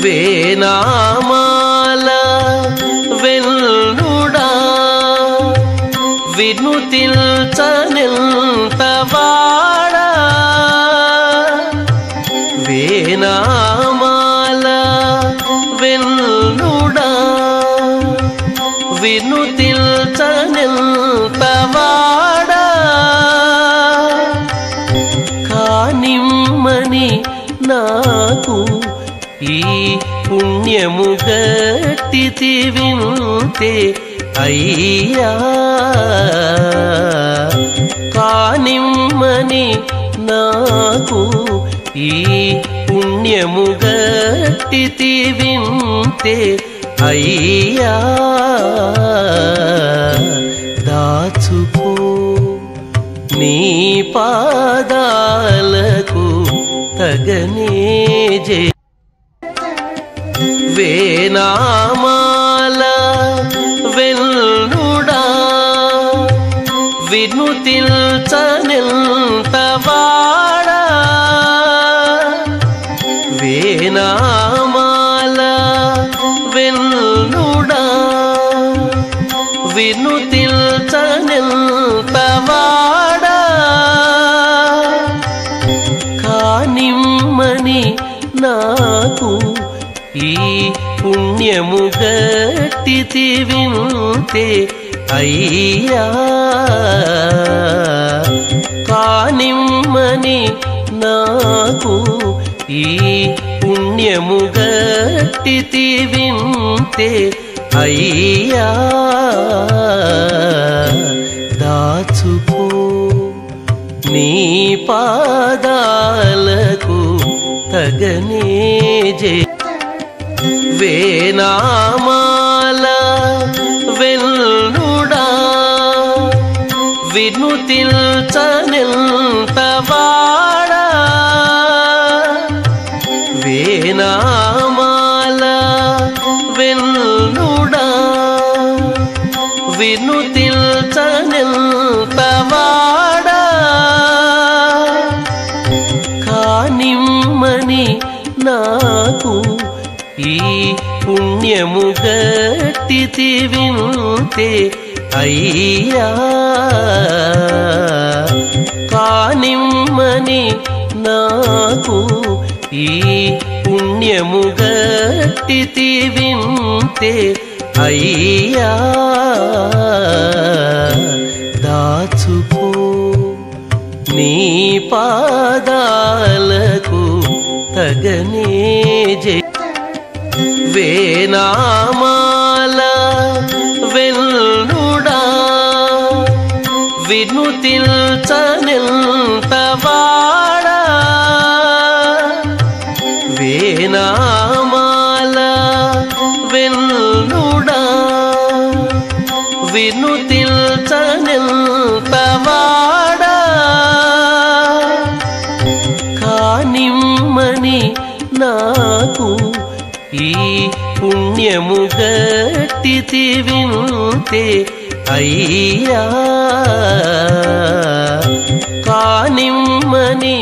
వేనామాల వెల్లుడా వినుతిల్చనెంతవాడా వేనామాల వెల్లుడా వినుతిల్చనెంతవాడా కానిమ్మని నాకు ఈ పుణ్యము గట్టితి వింతే అయ్యా కానిమ్మని నాకు ఈ పుణ్యము గట్టితి వింతే అయ్యా దాచుకో నీ పాదాలకు తగనే జే వేనామాల వెల్లుడా వినుతిల్చనెంతవాడా వేనామాల వెల్లుడా వినుతిల్చనెంతవాడా కానిమ్మని నాకు ఈ పుణ్యము గట్టితి వింతే అయ్యా కానిమ్మని నాకు ఈ పుణ్యము గట్టితి వింతే అయ్యా దాచుకో నీ పాదాలకు తగనే జే వేనామాల వెల్లుడా వినుతిల్చనెంతవాడా వేనామాల వెల్లుడా వినుతిల్చనెంతవాడా కానిమ్మని నాకు ఈ పుణ్యము గట్టితి వింతే అయ్యా కానిమ్మని నాకు ఈ పుణ్యము గట్టితి వింతే అయ్యా దాచుకో నీ పాదాలకు తగనే జే వేనామాల వెల్లుడా వినుతిల్చనెంతవాడా వేనామాల వెల్లుడా వినుతిల్చనెంతవాడా కానిమ్మని నాకు ఈ పుణ్యము గట్టితి వింతే అయ్యా కానిమ్మని